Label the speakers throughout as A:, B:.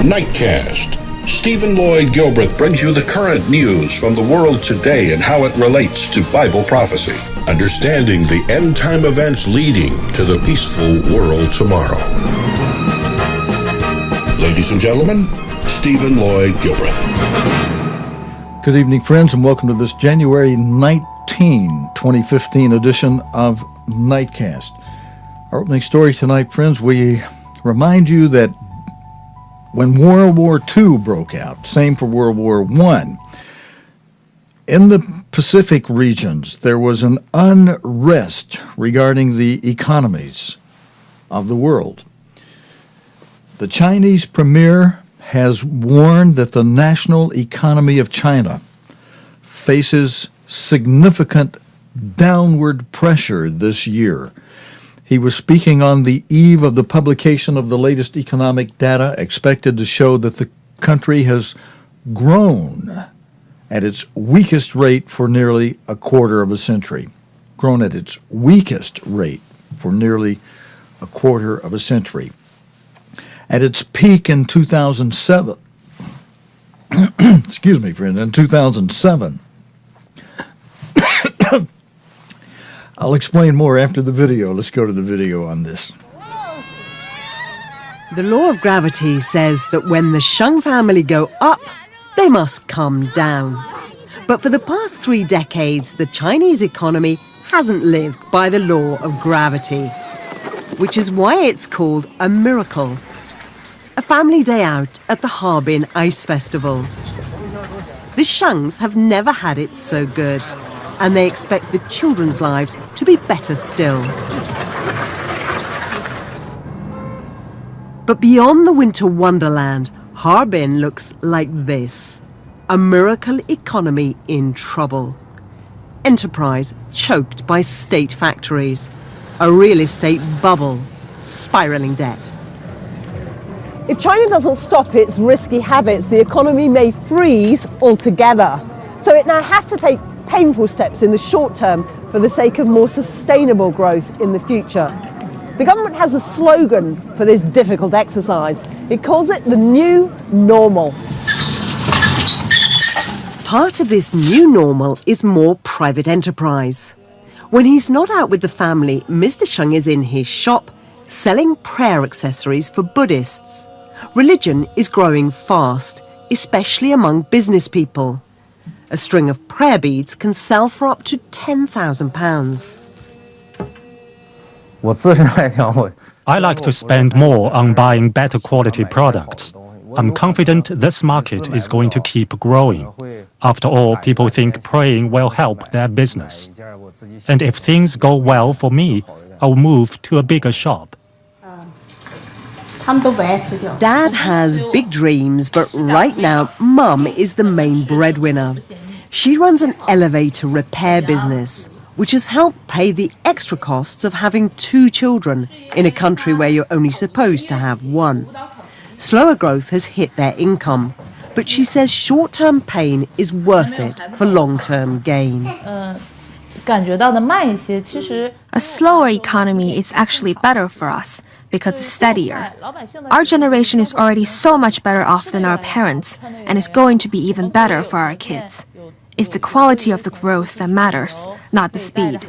A: Nightcast. Stephen Lloyd Gilbreth brings you the current news from the world today and how it relates to Bible prophecy. Understanding the end-time events leading to the peaceful world tomorrow. Ladies and gentlemen, Stephen Lloyd Gilbreth.
B: Good evening, friends, and welcome to this January 19, 2015 edition of Nightcast. Our opening story tonight, friends, we remind you that when World War II broke out, same for World War I, in the Pacific regions, there was an unrest regarding the economies of the world. The Chinese premier has warned that the national economy of China faces significant downward pressure this year. He was speaking on the eve of the publication of the latest economic data, expected to show that the country has grown at its weakest rate for nearly a quarter of a century. Grown at its weakest rate for nearly a quarter of a century. At its peak in 2007, excuse me, friend, in 2007, I'll explain more after the video. Let's go to the video on this.
C: The law of gravity says that when the Sheng family go up, they must come down. But for the past 3 decades, the Chinese economy hasn't lived by the law of gravity, which is why it's called a miracle. A family day out at the Harbin Ice Festival. The Shengs have never had it so good, and they expect the children's lives to be better still. But beyond the winter wonderland, Harbin looks like this. A miracle economy in trouble. Enterprise choked by state factories. A real estate bubble. Spiraling debt.
D: If China doesn't stop its risky habits, the economy may freeze altogether. So it now has to take painful steps in the short term for the sake of more sustainable growth in the future. The government has a slogan for this difficult exercise. It calls it the new normal.
C: Part of this new normal is more private enterprise. When he's not out with the family, Mr. Sheng is in his shop selling prayer accessories for Buddhists. Religion is growing fast, especially among business people. A string of prayer beads can sell for up to £10,000.
E: I like to spend more on buying better quality products. I'm confident this market is going to keep growing. After all, people think praying will help their business. And if things go well for me, I'll move to a bigger shop.
C: Dad has big dreams, but right now, Mum is the main breadwinner. She runs an elevator repair business, which has helped pay the extra costs of having 2 children in a country where you're only supposed to have 1. Slower growth has hit their income, but she says short-term pain is worth it for long-term gain.
F: A slower economy is actually better for us because it's steadier. Our generation is already so much better off than our parents, and it's going to be even better for our kids. It's the quality of the growth that matters, not the speed.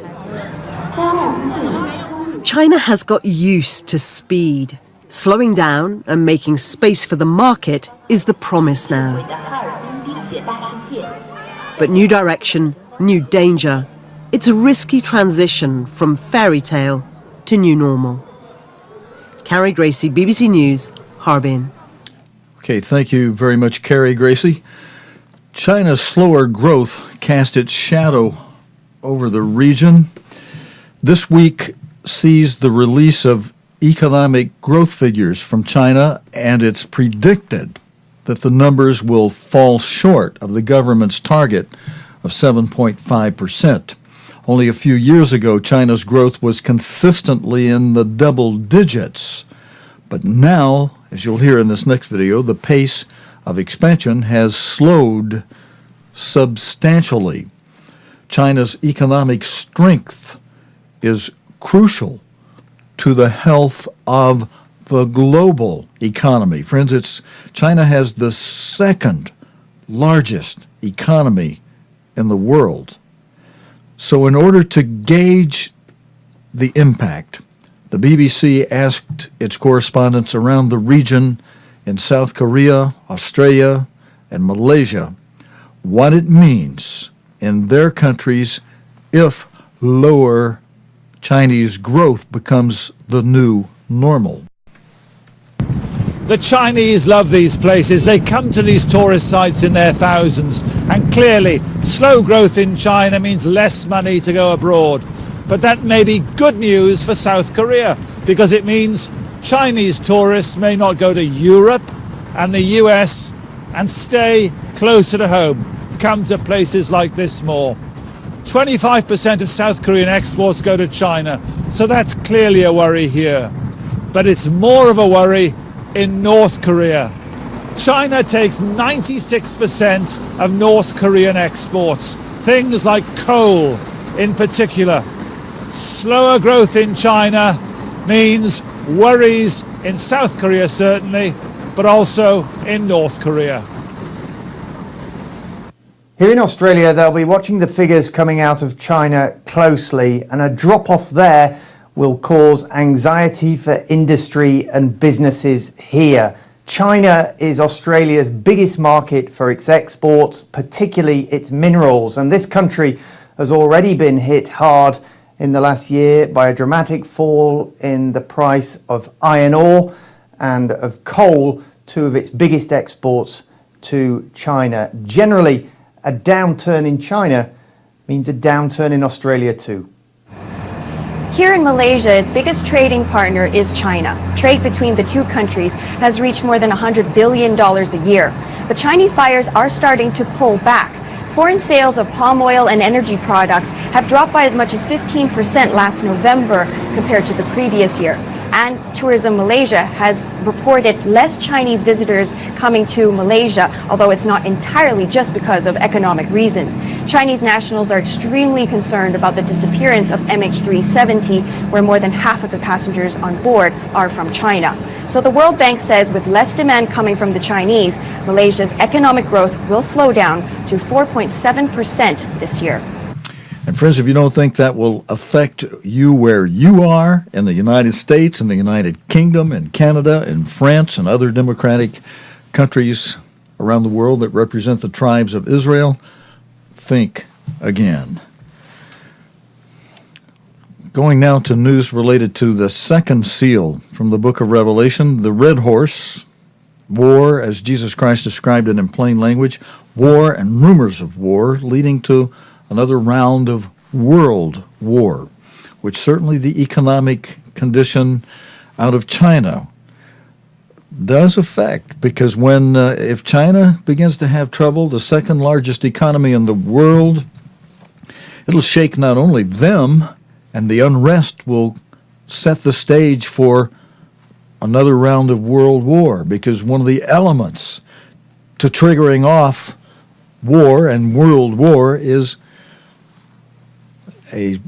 C: China has got used to speed. Slowing down and making space for the market is the promise now. But new direction, new danger. It's a risky transition from fairy tale to new normal. Carrie Gracie, BBC News, Harbin.
B: Okay, thank you very much, Carrie Gracie. China's slower growth cast its shadow over the region. This week sees the release of economic growth figures from China, and it's predicted that the numbers will fall short of the government's target of 7.5%. Only a few years ago, China's growth was consistently in the double digits. But now, as you'll hear in this next video, the pace of expansion has slowed substantially. China's economic strength is crucial to the health of the global economy. Friends, China has the second largest economy in the world. So in order to gauge the impact, the BBC asked its correspondents around the region in South Korea, Australia, and Malaysia what it means in their countries if lower Chinese growth becomes the new normal.
G: The Chinese love these places. They come to these tourist sites in their thousands. And clearly, slow growth in China means less money to go abroad. But that may be good news for South Korea, because it means Chinese tourists may not go to Europe and the US and stay closer to home, come to places like this more. 25% of South Korean exports go to China, so that's clearly a worry here. But it's more of a worry in North Korea. China takes 96% of North Korean exports, things like coal in particular. Slower growth in China means worries in South Korea certainly, but also in North Korea.
H: Here in Australia, they'll be watching the figures coming out of China closely, and a drop-off there will cause anxiety for industry and businesses here. China is Australia's biggest market for its exports, particularly its minerals, and this country has already been hit hard in the last year by a dramatic fall in the price of iron ore and of coal, two of its biggest exports to China. Generally, a downturn in China means a downturn in Australia too.
I: Here in Malaysia, its biggest trading partner is China. Trade between the two countries has reached more than $100 billion a year. But Chinese buyers are starting to pull back. Foreign sales of palm oil and energy products have dropped by as much as 15% last November compared to the previous year. And Tourism Malaysia has reported less Chinese visitors coming to Malaysia, although it's not entirely just because of economic reasons. Chinese nationals are extremely concerned about the disappearance of MH370, where more than half of the passengers on board are from China. So the World Bank says with less demand coming from the Chinese, Malaysia's economic growth will slow down to 4.7% this year.
B: And friends, if you don't think that will affect you where you are in the United States, in the United Kingdom, in Canada, in France, and other democratic countries around the world that represent the tribes of Israel, think again. Going now to news related to the second seal from the book of Revelation, the red horse, war, as Jesus Christ described it in plain language, war and rumors of war leading to another round of world war, which certainly the economic condition out of China does affect, because if China begins to have trouble, the second largest economy in the world, it'll shake not only them, and the unrest will set the stage for another round of world war, because one of the elements to triggering off war and world war is a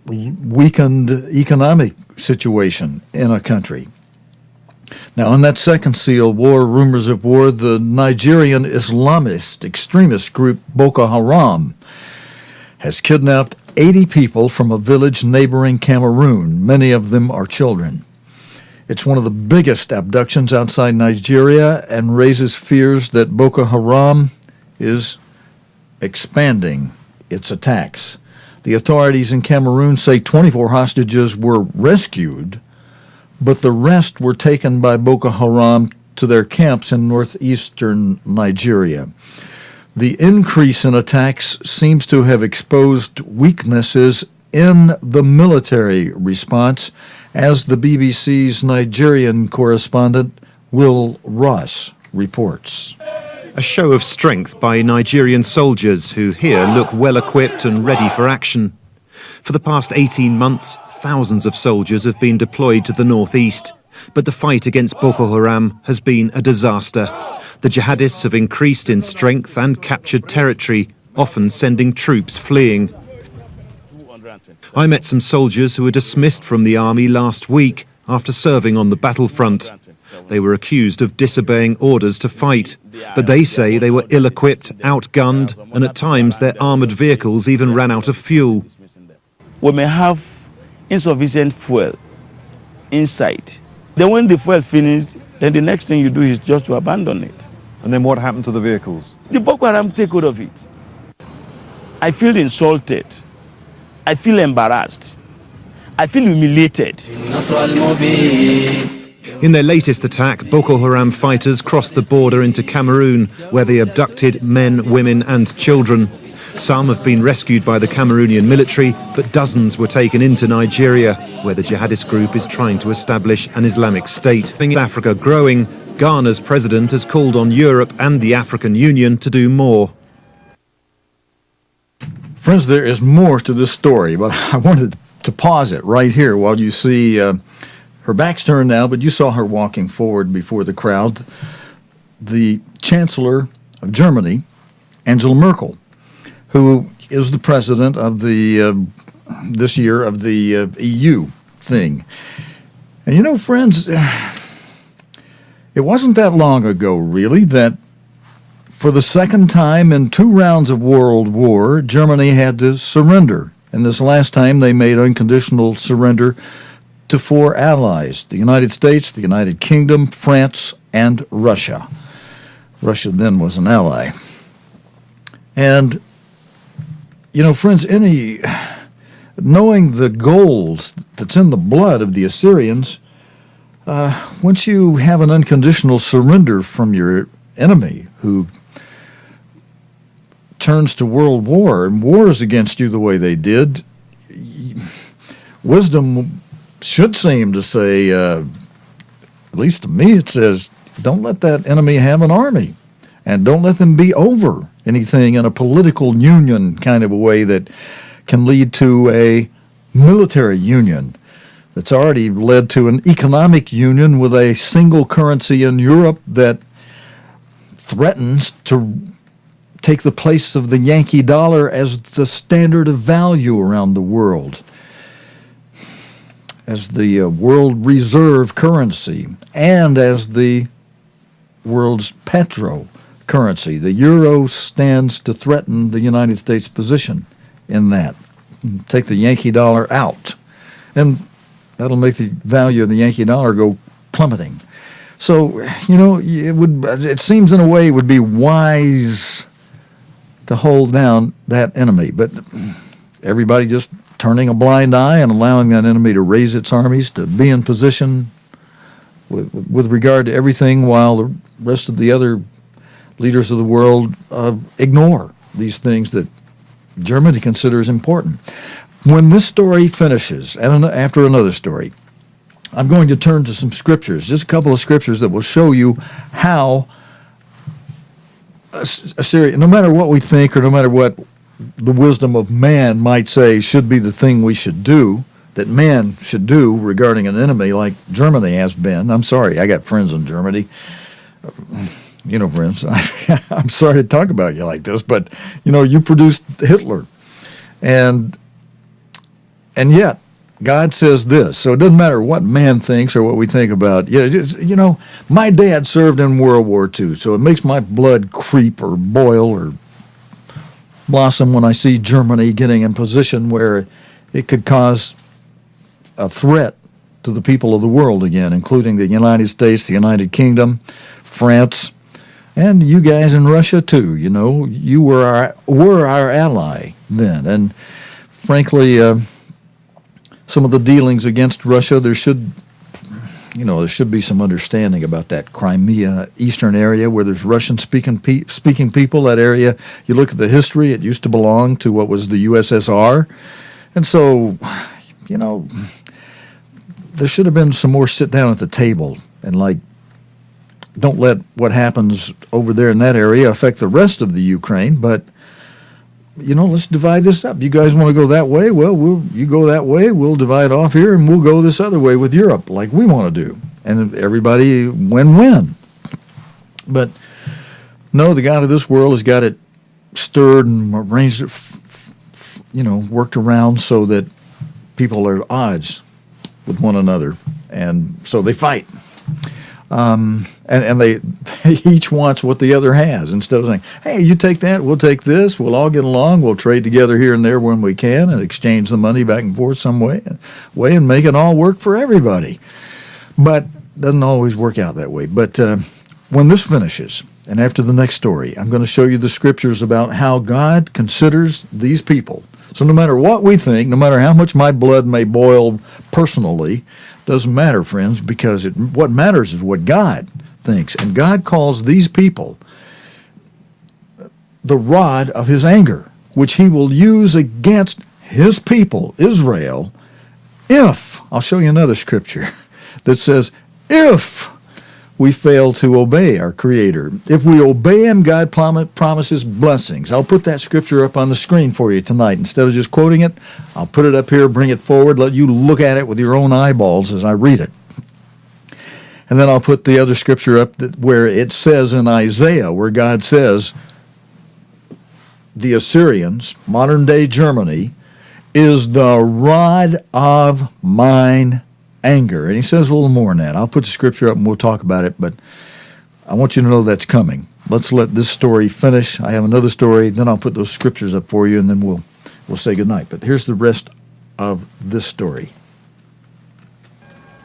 B: weakened economic situation in a country. Now, in that second seal, war, rumors of war, the Nigerian Islamist extremist group Boko Haram has kidnapped 80 people from a village neighboring Cameroon. Many of them are children. It's one of the biggest abductions outside Nigeria and raises fears that Boko Haram is expanding its attacks. The authorities in Cameroon say 24 hostages were rescued, but the rest were taken by Boko Haram to their camps in northeastern Nigeria. The increase in attacks seems to have exposed weaknesses in the military response, as the BBC's Nigerian correspondent Will Ross reports.
J: A show of strength by Nigerian soldiers who here look well equipped and ready for action. For the past 18 months, thousands of soldiers have been deployed to the northeast, but the fight against Boko Haram has been a disaster. The jihadists have increased in strength and captured territory, often sending troops fleeing. I met some soldiers who were dismissed from the army last week after serving on the battlefront. They were accused of disobeying orders to fight, but they say they were ill-equipped, outgunned, and at times their armoured vehicles even ran out of fuel.
K: We may have insufficient fuel inside. Then when the fuel finishes, then the next thing you do is just to abandon it.
L: And then what happened to the vehicles?
K: The Boko Haram take hold of it. I feel insulted. I feel embarrassed. I feel humiliated.
J: In their latest attack, Boko Haram fighters crossed the border into Cameroon, where they abducted men, women and children. Some have been rescued by the Cameroonian military, but dozens were taken into Nigeria, where the jihadist group is trying to establish an Islamic state. With Africa growing, Ghana's president has called on Europe and the African Union to do more.
B: Friends, there is more to this story, but I wanted to pause it right here while you see her back's turned now, but you saw her walking forward before the crowd. The Chancellor of Germany, Angela Merkel, who is the president of the this year of the EU thing. And you know, friends, it wasn't that long ago, really, that for the second time in 2 rounds of World War, Germany had to surrender. And this last time they made unconditional surrender to 4 allies: the United States, the United Kingdom, France, and Russia. Russia then was an ally. And, you know, friends, knowing the gold that's in the blood of the Assyrians, once you have an unconditional surrender from your enemy who turns to world war and wars against you the way they did, wisdom should seem to say, at least to me, it says, don't let that enemy have an army, and don't let them be over anything in a political union kind of a way that can lead to a military union that's already led to an economic union with a single currency in Europe that threatens to take the place of the Yankee dollar as the standard of value around the world, as the world reserve currency, and as the world's petro currency. The euro stands to threaten the United States position in that. Take the Yankee dollar out, and that'll make the value of the Yankee dollar go plummeting. So, you know, it seems in a way it would be wise to hold down that enemy, but everybody just turning a blind eye and allowing that enemy to raise its armies, to be in position with regard to everything, while the rest of the other leaders of the world ignore these things that Germany considers important. When this story finishes, and after another story, I'm going to turn to some scriptures, just a couple of scriptures that will show you how Assyria, no matter what we think or no matter what the wisdom of man might say should be the thing we should do, that man should do regarding an enemy like Germany has been. I'm sorry, I got friends in Germany. You know, friends, I'm sorry to talk about you like this, but, you know, you produced Hitler. And yet, God says this. So it doesn't matter what man thinks or what we think about. You know, my dad served in World War II, so it makes my blood creep or boil or blossom when I see Germany getting in position where it could cause a threat to the people of the world again, including the United States, the United Kingdom, France, and you guys in Russia too. You know, you were our ally then, and frankly, some of the dealings against Russia, there should be some understanding about that Crimea, eastern area where there's Russian-speaking people. That area, you look at the history, it used to belong to what was the USSR, and so, you know, there should have been some more sit down at the table and don't let what happens over there in that area affect the rest of the Ukraine, but, you know, let's divide this up. You guys want to go that way? Well, you go that way, we'll divide off here, and we'll go this other way with Europe like we want to do. And everybody win-win. But, no, the God of this world has got it stirred and arranged it, worked around so that people are at odds with one another. And so they fight. And they each wants what the other has. Instead of saying, hey, you take that, we'll take this, we'll all get along, we'll trade together here and there when we can and exchange the money back and forth some way and make it all work for everybody. But it doesn't always work out that way. But when this finishes, and after the next story, I'm going to show you the scriptures about how God considers these people. So no matter what we think, no matter how much my blood may boil personally, doesn't matter, friends, because what matters is what God thinks. And God calls these people the rod of his anger, which he will use against his people, Israel, if, I'll show you another scripture that says, if we fail to obey our Creator. If we obey him, God promises blessings. I'll put that scripture up on the screen for you tonight. Instead of just quoting it, I'll put it up here, bring it forward, let you look at it with your own eyeballs as I read it. And then I'll put the other scripture up where it says in Isaiah, where God says, the Assyrians, modern-day Germany, is the rod of mine anger. And he says a little more than that. I'll put the scripture up and we'll talk about it, but I want you to know that's coming. Let's let this story finish. I have another story, then I'll put those scriptures up for you, and then we'll say goodnight. But here's the rest of this story.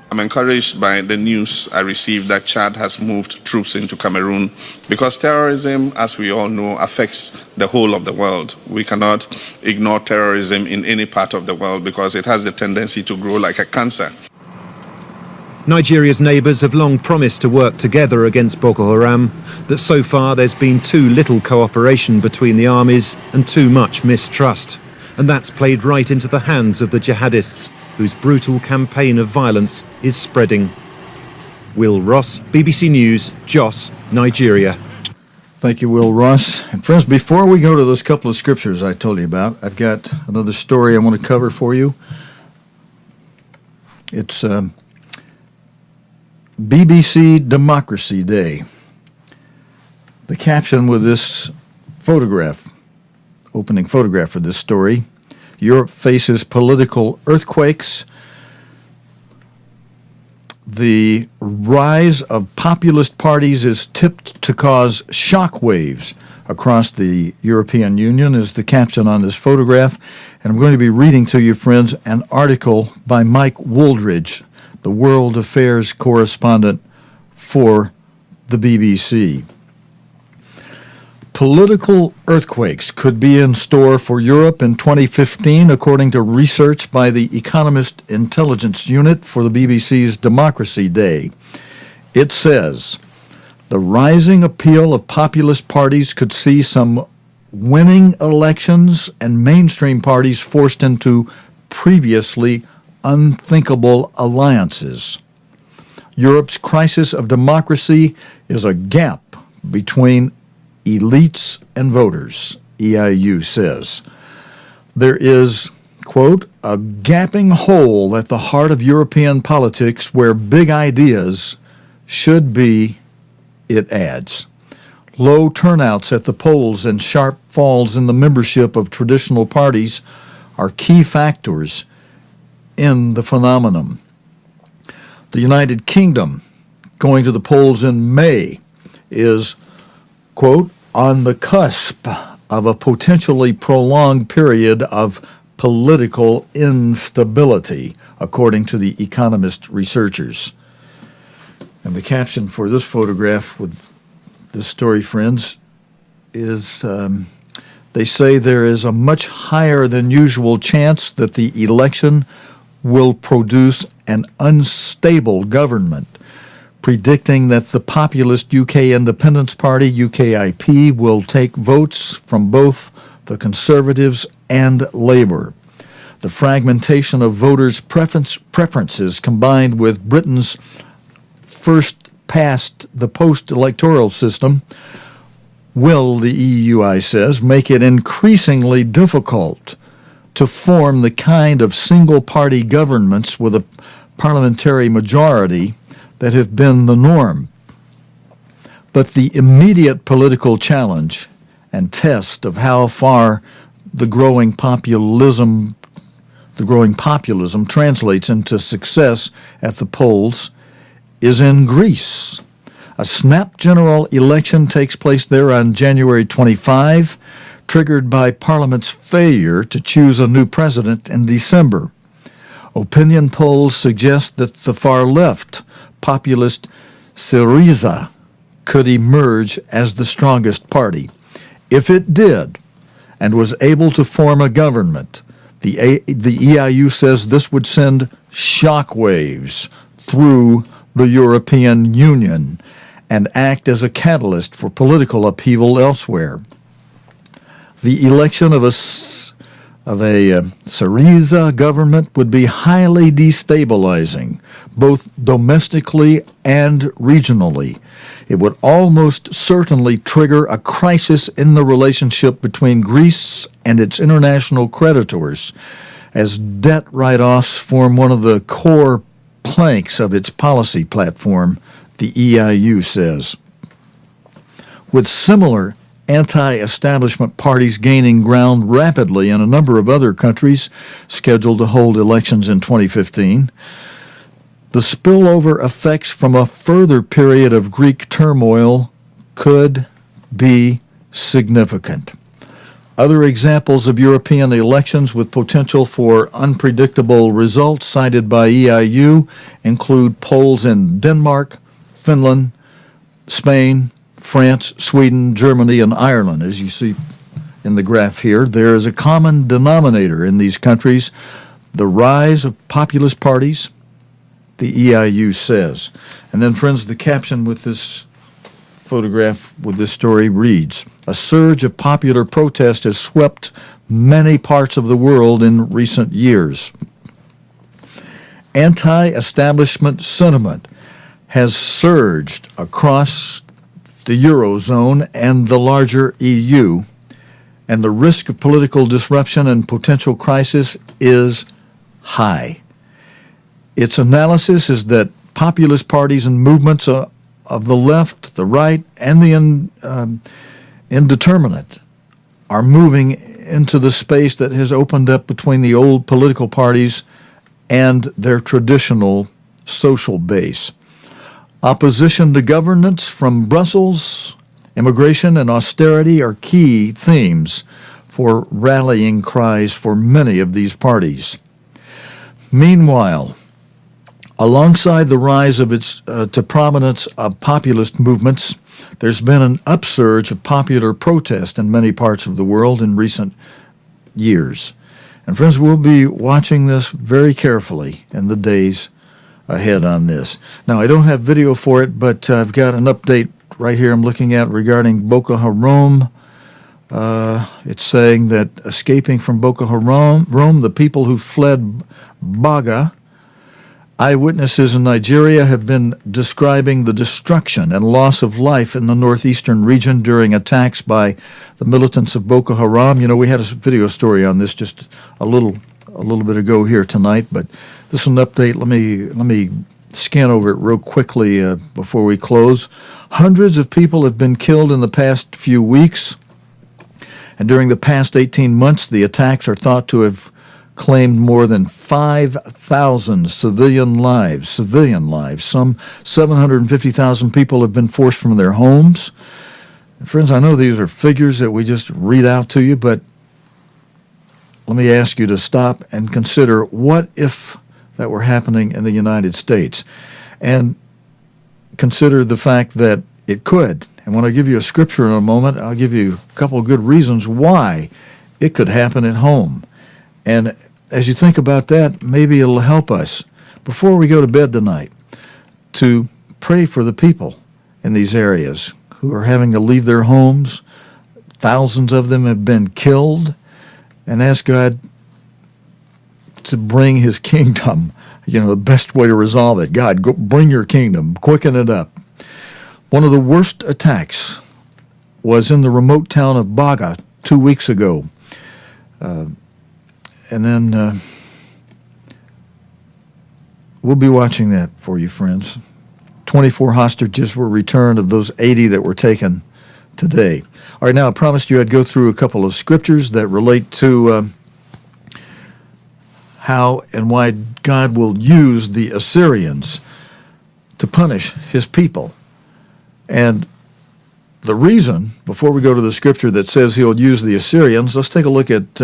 M: I'm encouraged by the news I received that Chad has moved troops into Cameroon because terrorism, as we all know, affects the whole of the world. We cannot ignore terrorism in any part of the world because it has the tendency to grow like a cancer.
J: Nigeria's neighbours have long promised to work together against Boko Haram, but so far there's been too little cooperation between the armies and too much mistrust. And that's played right into the hands of the jihadists, whose brutal campaign of violence is spreading. Will Ross, BBC News, Jos, Nigeria.
B: Thank you, Will Ross. And friends, before we go to those couple of scriptures I told you about, I've got another story I want to cover for you. It's BBC Democracy Day. The caption with this photograph, opening photograph for this story, Europe faces political earthquakes. The rise of populist parties is tipped to cause shockwaves across the European Union is the caption on this photograph. And I'm going to be reading to you, friends, an article by Mike Wooldridge, the World Affairs correspondent for the BBC. Political earthquakes could be in store for Europe in 2015, according to research by the Economist Intelligence Unit for the BBC's Democracy Day. It says, the rising appeal of populist parties could see some winning elections and mainstream parties forced into previously unthinkable alliances. Europe's crisis of democracy is a gap between elites and voters, EIU says. There is, quote, a gaping hole at the heart of European politics where big ideas should be, it adds. Low turnouts at the polls and sharp falls in the membership of traditional parties are key factors in the phenomenon. The United Kingdom, going to the polls in May, is, quote, on the cusp of a potentially prolonged period of political instability, according to the Economist researchers. And the caption for this photograph with this story, friends, is they say there is a much higher than usual chance that the election will produce an unstable government, predicting that the populist UK Independence Party, UKIP, will take votes from both the Conservatives and Labour. The fragmentation of voters' preferences combined with Britain's first past the post-electoral system will, the EUI says, make it increasingly difficult to form the kind of single-party governments with a parliamentary majority that have been the norm. But the immediate political challenge and test of how far the growing populism the growing populism translates into success at the polls is in Greece. A snap general election takes place there on January 25, triggered by Parliament's failure to choose a new president in December. Opinion polls suggest that the far-left populist Syriza could emerge as the strongest party. If it did, and was able to form a government, the EIU says this would send shockwaves through the European Union and act as a catalyst for political upheaval elsewhere. The election of a Syriza government would be highly destabilizing, both domestically and regionally. It would almost certainly trigger a crisis in the relationship between Greece and its international creditors, as debt write-offs form one of the core planks of its policy platform, the EIU says. With similar anti-establishment parties gaining ground rapidly in a number of other countries scheduled to hold elections in 2015, the spillover effects from a further period of Greek turmoil could be significant. Other examples of European elections with potential for unpredictable results cited by EIU include polls in Denmark, Finland, Spain, France, Sweden, Germany, and Ireland. As you see in the graph here, there is a common denominator in these countries, the rise of populist parties, the EIU says. And then, friends, the caption with this photograph, with this story, reads, "A surge of popular protest has swept many parts of the world in recent years." Anti-establishment sentiment has surged across the Eurozone and the larger EU, and the risk of political disruption and potential crisis is high. Its analysis is that populist parties and movements of the left, the right, and the indeterminate are moving into the space that has opened up between the old political parties and their traditional social base. Opposition to governance from Brussels, immigration, and austerity are key themes for rallying cries for many of these parties. Meanwhile, alongside the rise of to prominence of populist movements, there's been an upsurge of popular protest in many parts of the world in recent years. And friends, we'll be watching this very carefully in the days ahead on this. Now, I don't have video for it, but I've got an update right here I'm looking at regarding Boko Haram. It's saying that escaping from Boko Haram, the people who fled Baga, eyewitnesses in Nigeria have been describing the destruction and loss of life in the northeastern region during attacks by the militants of Boko Haram. You know, we had a video story on this just a little bit ago here tonight, but this is an update. Let me scan over it real quickly before we close. Hundreds of people have been killed in the past few weeks, and during the past 18 months, the attacks are thought to have claimed more than 5,000 civilian lives. Some 750,000 people have been forced from their homes. Friends, I know these are figures that we just read out to you, but let me ask you to stop and consider, what if that were happening in the United States? And consider the fact that it could. And when I give you a scripture in a moment, I'll give you a couple of good reasons why it could happen at home. And as you think about that, maybe it'll help us, before we go to bed tonight, to pray for the people in these areas who are having to leave their homes. Thousands of them have been killed, and ask God to bring his kingdom. You know, the best way to resolve it. God, go bring your kingdom, quicken it up. One of the worst attacks was in the remote town of Baga 2 weeks ago. And then we'll be watching that for you, friends. 24 hostages were returned of those 80 that were taken today. All right, now I promised you I'd go through a couple of scriptures that relate to how and why God will use the Assyrians to punish his people. And the reason, before we go to the scripture that says he'll use the Assyrians, let's take a look at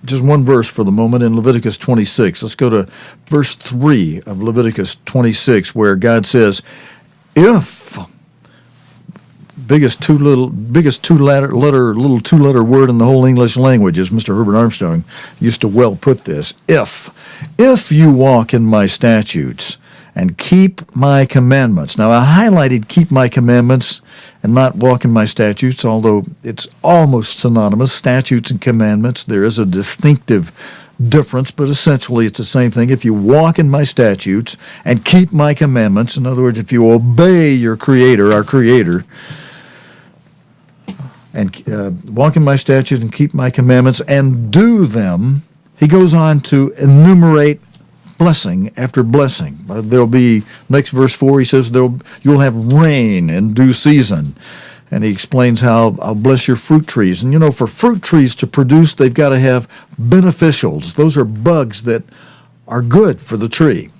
B: just one verse for the moment in Leviticus 26. Let's go to verse 3 of Leviticus 26, where God says, if, biggest two-letter word in the whole English language, as Mr. Herbert Armstrong used to well put this, if you walk in my statutes and keep my commandments. Now, I highlighted keep my commandments and not walk in my statutes, although it's almost synonymous, statutes and commandments. There is a distinctive difference, but essentially it's the same thing. If you walk in my statutes and keep my commandments, in other words, if you obey your Creator, our Creator, and walk in my statutes and keep my commandments and do them, he goes on to enumerate blessing after blessing. There'll be, next verse 4, he says, you'll have rain in due season. And he explains how I'll bless your fruit trees. And you know, for fruit trees to produce, they've got to have beneficials. Those are bugs that are good for the tree.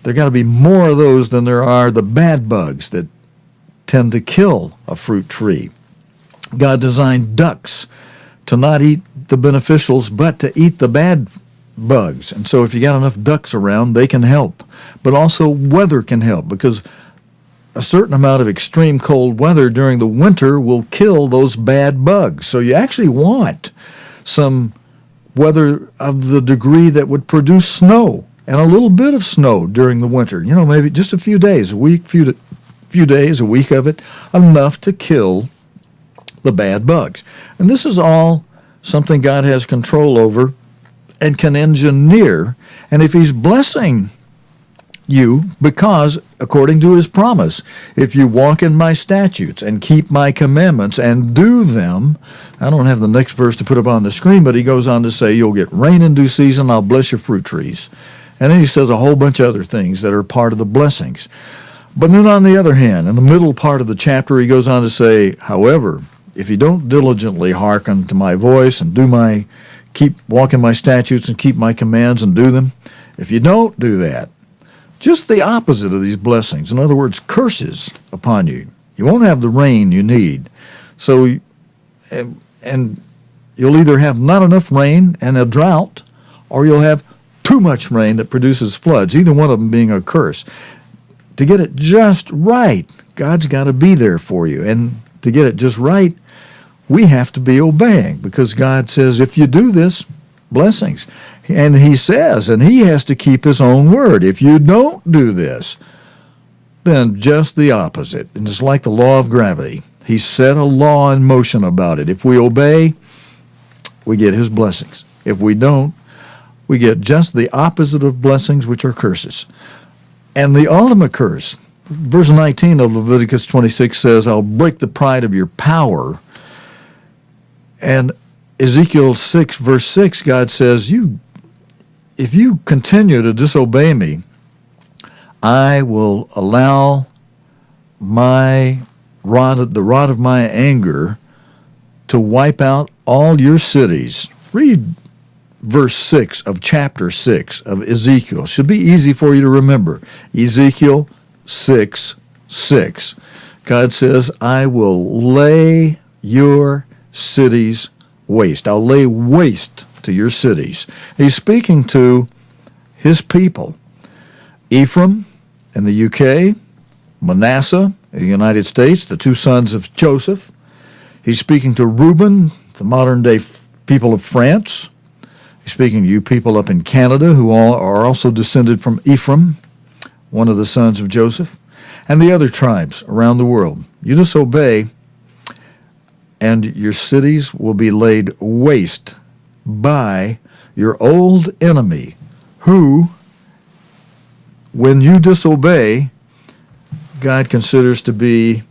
B: There got to be more of those than there are the bad bugs that tend to kill a fruit tree. God designed ducks to not eat the beneficials, but to eat the bad bugs. And so if you got enough ducks around, they can help. But also weather can help, because a certain amount of extreme cold weather during the winter will kill those bad bugs. So you actually want some weather of the degree that would produce snow, and a little bit of snow during the winter. You know, maybe just a few days, a week, few days, a week of it, enough to kill the bad bugs. And this is all something God has control over and can engineer. And if he's blessing you, because according to his promise, if you walk in my statutes and keep my commandments and do them, I don't have the next verse to put up on the screen, but he goes on to say, you'll get rain in due season, I'll bless your fruit trees. And then he says a whole bunch of other things that are part of the blessings. But then on the other hand, in the middle part of the chapter, he goes on to say, however, if you don't diligently hearken to my voice and walk in my statutes and keep my commands and do them, if you don't do that, just the opposite of these blessings, in other words, curses upon you. You won't have the rain you need. So, and you'll either have not enough rain and a drought, or you'll have too much rain that produces floods, either one of them being a curse. To get it just right, God's got to be there for you. And to get it just right, we have to be obeying, because God says, if you do this, blessings. And he says, and he has to keep his own word. If you don't do this, then just the opposite. And it's like the law of gravity. He set a law in motion about it. If we obey, we get his blessings. If we don't, we get just the opposite of blessings, which are curses. And the ultimate curse, verse 19 of Leviticus 26 says, I'll break the pride of your power. And Ezekiel 6, verse 6, God says, if you continue to disobey me, I will allow the rod of my anger to wipe out all your cities. Read verse 6 of chapter 6 of Ezekiel. Should be easy for you to remember. Ezekiel 6:6. God says, I will lay your cities waste. I'll lay waste to your cities. He's speaking to his people. Ephraim in the UK, Manasseh in the United States, the two sons of Joseph. He's speaking to Reuben, the modern-day people of France. He's speaking to you people up in Canada who all are also descended from Ephraim, one of the sons of Joseph, and the other tribes around the world. You disobey, and your cities will be laid waste by your old enemy, who, when you disobey, God considers to be,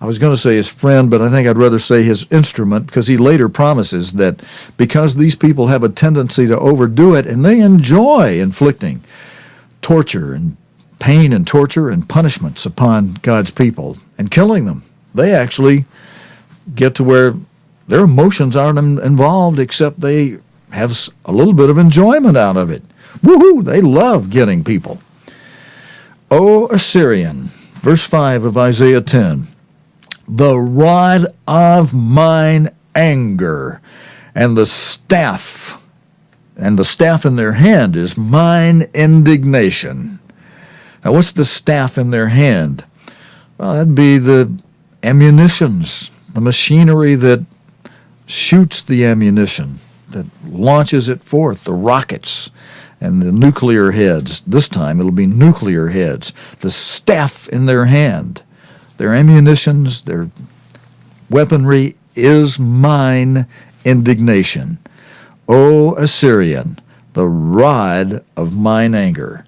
B: I was going to say his friend, but I think I'd rather say his instrument, because he later promises that because these people have a tendency to overdo it, and they enjoy inflicting torture and pain and torture and punishments upon God's people and killing them, they actually get to where their emotions aren't involved, except they have a little bit of enjoyment out of it. Woohoo! They love getting people. O Assyrian, verse 5 of Isaiah 10, the rod of mine anger, and the staff in their hand is mine indignation. Now, what's the staff in their hand? Well, that'd be the ammunitions, the machinery that shoots the ammunition, that launches it forth, the rockets and the nuclear heads. This time it'll be nuclear heads. The staff in their hand, their ammunitions, their weaponry is mine indignation. O Assyrian, the rod of mine anger.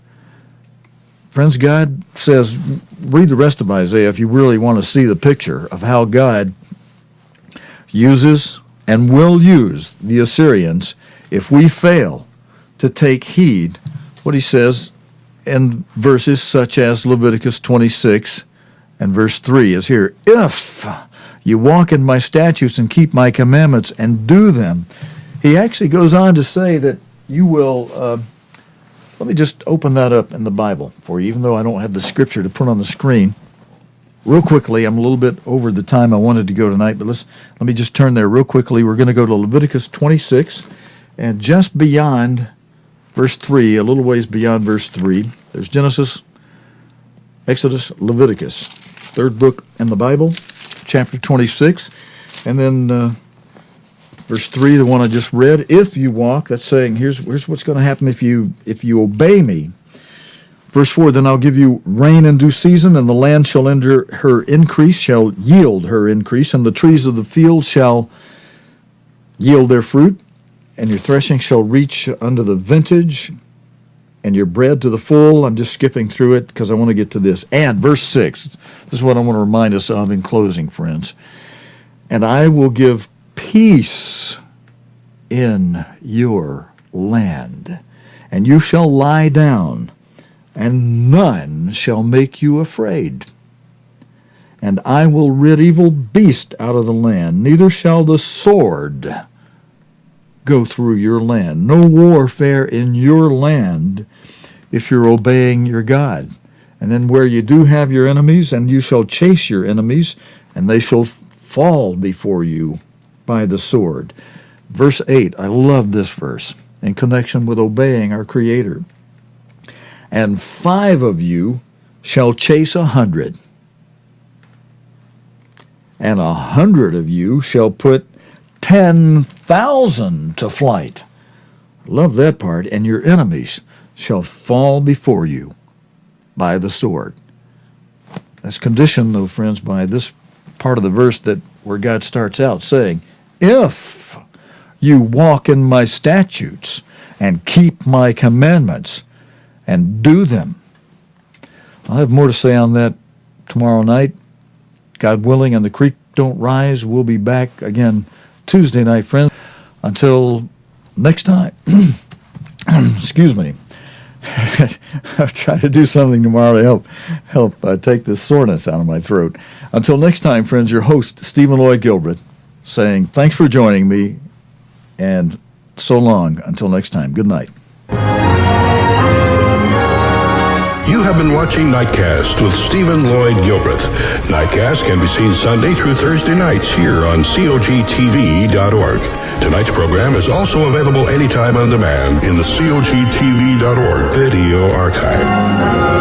B: Friends, God says, read the rest of Isaiah if you really want to see the picture of how God uses and will use the Assyrians if we fail to take heed what he says in verses such as Leviticus 26 and verse 3 is here. If you walk in my statutes and keep my commandments and do them. He actually goes on to say that you will, let me just open that up in the Bible for you, even though I don't have the scripture to put on the screen. Real quickly, I'm a little bit over the time I wanted to go tonight, but let me just turn there real quickly. We're going to go to Leviticus 26, and just beyond verse 3, a little ways beyond verse 3, there's Genesis, Exodus, Leviticus, third book in the Bible, chapter 26, and then verse 3, the one I just read, if you walk, that's saying here's what's going to happen if you obey me. Verse 4, then I'll give you rain in due season, and the land shall yield her increase, and the trees of the field shall yield their fruit, and your threshing shall reach unto the vintage, and your bread to the full. I'm just skipping through it because I want to get to this. And verse 6, this is what I want to remind us of in closing, friends. And I will give peace in your land, and you shall lie down, and none shall make you afraid. And I will rid evil beast out of the land, neither shall the sword go through your land. No warfare in your land if you're obeying your God. And then where you do have your enemies, and you shall chase your enemies, and they shall fall before you by the sword. Verse 8, I love this verse in connection with obeying our Creator. And 5 of you shall chase 100, and 100 of you shall put 10,000 to flight. Love that part. And your enemies shall fall before you by the sword. That's conditioned, though, friends, by this part of the verse that where God starts out saying, if you walk in my statutes and keep my commandments and do them. I'll have more to say on that tomorrow night. God willing, and the creek don't rise. We'll be back again Tuesday night, friends. Until next time. Excuse me. I'll try to do something tomorrow to help take this soreness out of my throat. Until next time, friends, your host, Stephen Lloyd Gilbreth, saying thanks for joining me, and so long. Until next time, good night.
A: You have been watching Nightcast with Stephen Lloyd Gilbreth. Nightcast can be seen Sunday through Thursday nights here on COGTV.org. Tonight's program is also available anytime on demand in the COGTV.org video archive.